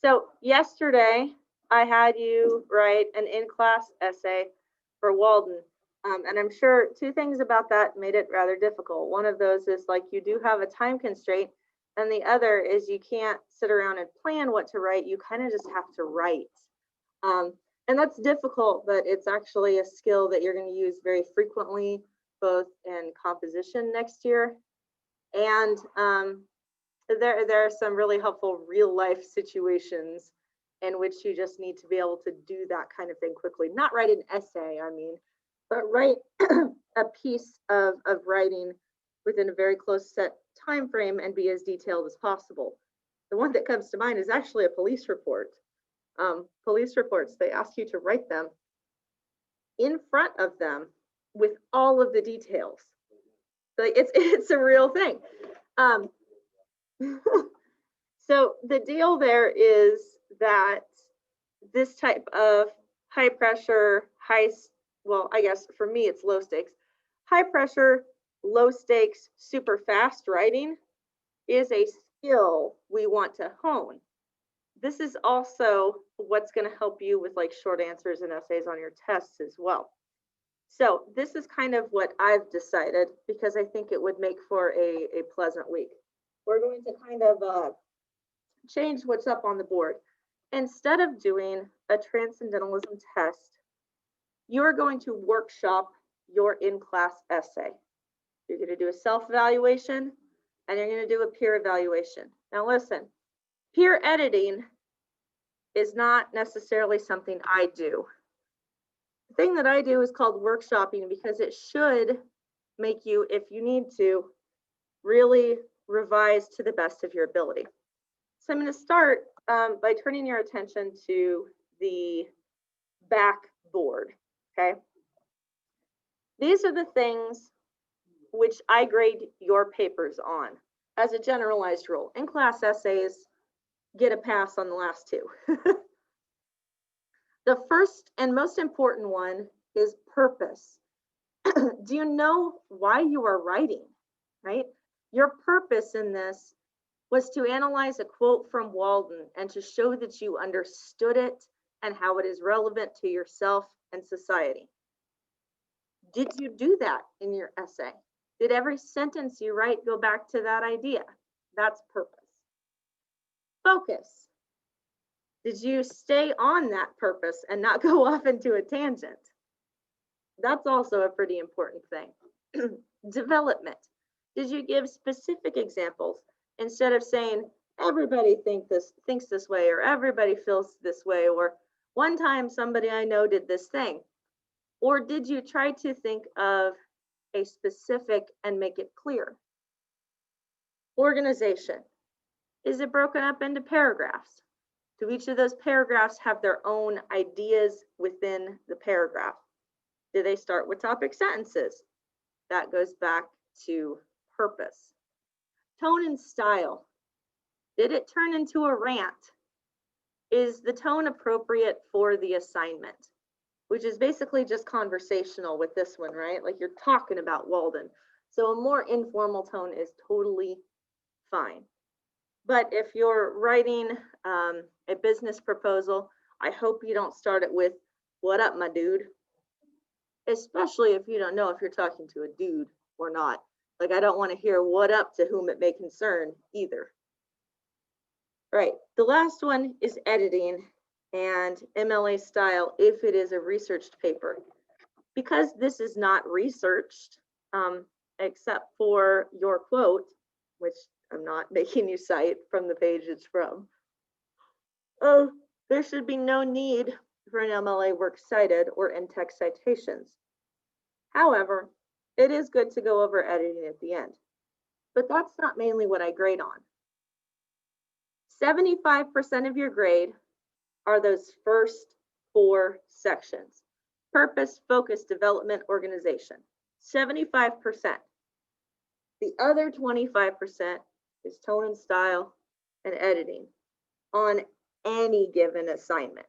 So yesterday I had you write an in-class essay for Walden. And I'm sure two things about that made it rather difficult. One of those is like you do have a time constraint, and the other is you can't sit around and plan what to write. You kind of just have to write. And that's difficult, but it's actually a skill that you're going to use very frequently, both in composition next year and there are some really helpful real life situations in which you just need to be able to do that kind of thing quickly. Not write an essay, I mean, but write a piece of writing within a very close set time frame and be as detailed as possible. The one that comes to mind is actually a police report. Police reports, they ask you to write them in front of them with all of the details. So it's a real thing. So the deal there is that this type of high pressure, well, I guess for me it's low stakes, high pressure, low stakes, super fast writing is a skill we want to hone. This is also what's going to help you with like short answers and essays on your tests as well. So this is kind of what I've decided because I think it would make for a pleasant week. We're going to kind of change what's up on the board. Instead of doing a transcendentalism test, you're going to workshop your in-class essay. You're going to do a self-evaluation and you're going to do a peer evaluation. Now listen, peer editing is not necessarily something I do. The thing that I do is called workshopping because it should make you, if you need to, really revise to the best of your ability. So I'm going to start by turning your attention to the backboard, okay? These are the things which I grade your papers on as a generalized rule. In-class essays get a pass on the last two. The first and most important one is purpose. Do you know why you are writing, right? Your purpose in this was to analyze a quote from Walden and to show that you understood it and how it is relevant to yourself and society. Did you do that in your essay? Did every sentence you write go back to that idea? That's purpose. Focus. Did you stay on that purpose and not go off into a tangent? That's also a pretty important thing. Development. Did you give specific examples instead of saying everybody thinks this way or everybody feels this way or one time somebody I know did this thing? Or did you try to think of a specific and make it clear? Organization. Is it broken up into paragraphs? Do each of those paragraphs have their own ideas within the paragraph? Do they start with topic sentences? That goes back to purpose. Tone and style. Did it turn into a rant? Is the tone appropriate for the assignment? Which is basically just conversational with this one, right? Like you're talking about Walden. So a more informal tone is totally fine. But if you're writing a business proposal, I hope you don't start it with, "What up, my dude?" Especially if you don't know if you're talking to a dude or not. Like I don't want to hear "what up" to whom it may concern either. All right, the last one is editing and Mla style if it is a researched paper. Because this is not researched, except for your quote, which I'm not making you cite from the page it's from. There should be no need for an MLA works cited or in-text citations. However, it is good to go over editing at the end. But that's not mainly what I grade on. 75% of your grade are those first 4 sections. Purpose, focus, development, organization. 75%. The other 25% is tone and style and editing on any given assignment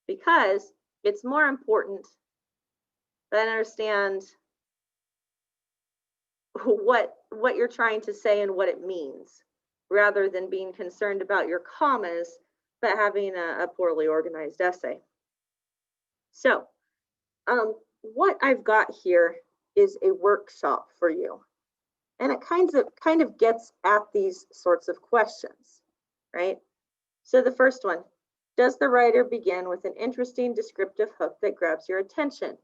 because it's more important that I understand what you're trying to say and what it means rather than being concerned about your commas but having a poorly organized essay. So what I've got here is a workshop for you. And it kind of gets at these sorts of questions, right? So the first one, does the writer begin with an interesting descriptive hook that grabs your attention?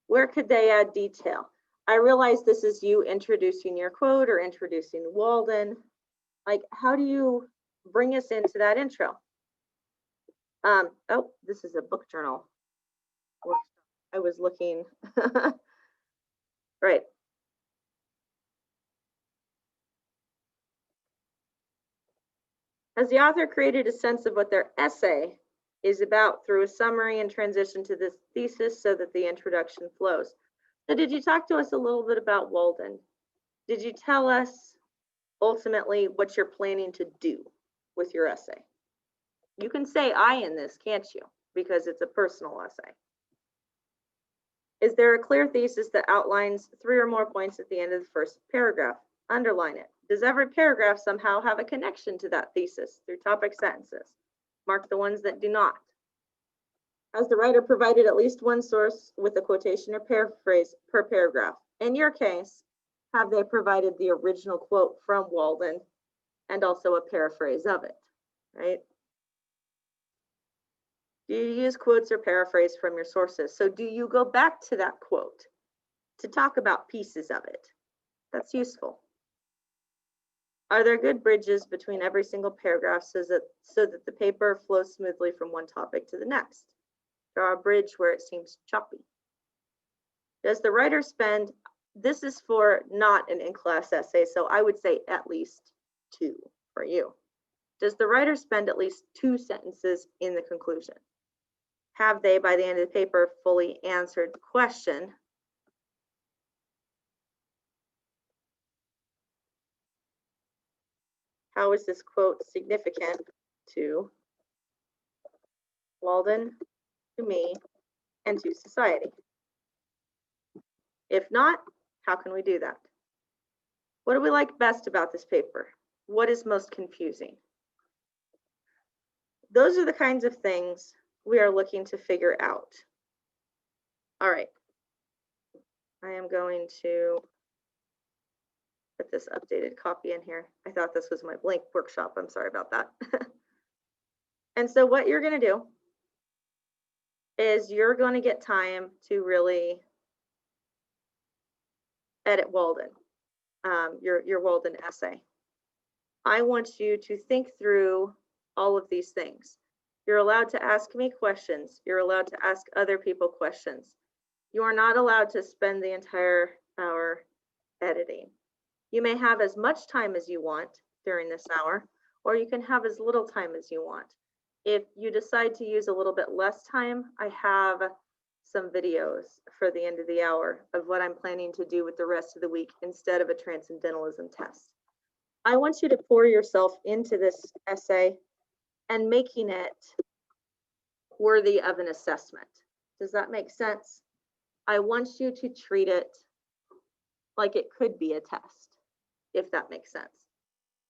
Where could they add detail? I realize this is you introducing your quote or introducing Walden. Like, how do you bring us into that intro? Oh, this is a book journal. I was looking, right. Has the author created a sense of what their essay is about through a summary and transition to this thesis so that the introduction flows? So did you talk to us a little bit about Walden? Did you tell us ultimately what you're planning to do with your essay? You can say I in this, can't you? Because it's a personal essay. Is there a clear thesis that outlines 3 or more points at the end of the first paragraph? Underline it. Does every paragraph somehow have a connection to that thesis through topic sentences? Mark the ones that do not. Has the writer provided at least one source with a quotation or paraphrase per paragraph? In your case, have they provided the original quote from Walden and also a paraphrase of it, right? Do you use quotes or paraphrase from your sources? So do you go back to that quote to talk about pieces of it? That's useful. Are there good bridges between every single paragraph so that the paper flows smoothly from one topic to the next? Draw a bridge where it seems choppy. Does the writer spend, this is for not an in-class essay, so I would say at least 2 for you. Does the writer spend at least 2 sentences in the conclusion? Have they, by the end of the paper, fully answered the question? How is this quote significant to Walden, to me, and to society? If not, how can we do that? What do we like best about this paper? What is most confusing? Those are the kinds of things we are looking to figure out. All right. I am going to put this updated copy in here. I thought this was my blank workshop. I'm sorry about that. And so what you're going to do is you're going to get time to really edit Walden, your Walden essay. I want you to think through all of these things. You're allowed to ask me questions. You're allowed to ask other people questions. You are not allowed to spend the entire hour editing. You may have as much time as you want during this hour, or you can have as little time as you want. If you decide to use a little bit less time, I have some videos for the end of the hour of what I'm planning to do with the rest of the week instead of a transcendentalism test. I want you to pour yourself into this essay and making it worthy of an assessment. Does that make sense? I want you to treat it like it could be a test, if that makes sense.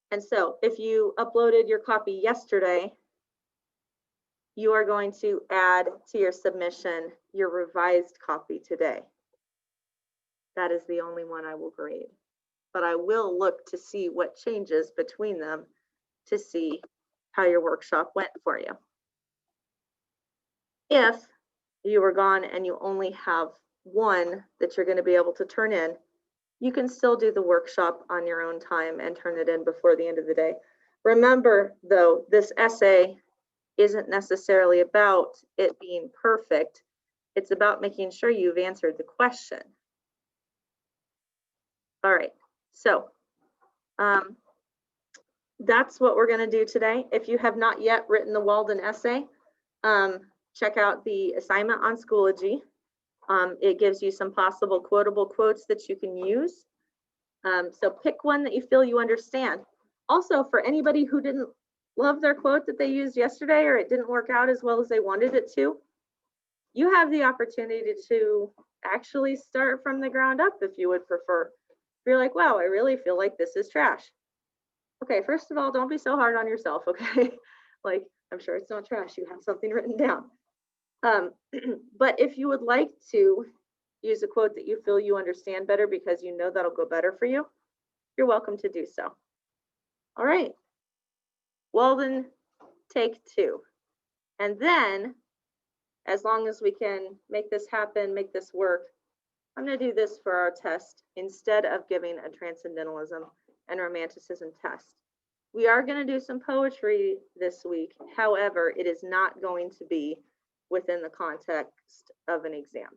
And so if you uploaded your copy yesterday, you are going to add to your submission your revised copy today. That is the only one I will grade. But I will look to see what changes between them to see how your workshop went for you. If you were gone and you only have one that you're going to be able to turn in, you can still do the workshop on your own time and turn it in before the end of the day. Remember, though, this essay isn't necessarily about it being perfect. It's about making sure you've answered the question. All right, so that's what we're going to do today. If you have not yet written the Walden essay, check out the assignment on Schoology. It gives you some possible quotable quotes that you can use. So pick one that you feel you understand. Also, for anybody who didn't love their quote that they used yesterday, or it didn't work out as well as they wanted it to, you have the opportunity to actually start from the ground up if you would prefer. If you're like, wow, I really feel like this is trash. Okay, first of all, don't be so hard on yourself, okay? Like, I'm sure it's not trash. You have something written down. But if you would like to use a quote that you feel you understand better because you know that'll go better for you, you're welcome to do so. All right. Walden, take 2. And then, as long as we can make this happen, make this work, I'm going to do this for our test instead of giving a transcendentalism and romanticism test. We are going to do some poetry this week. However, it is not going to be within the context of an exam.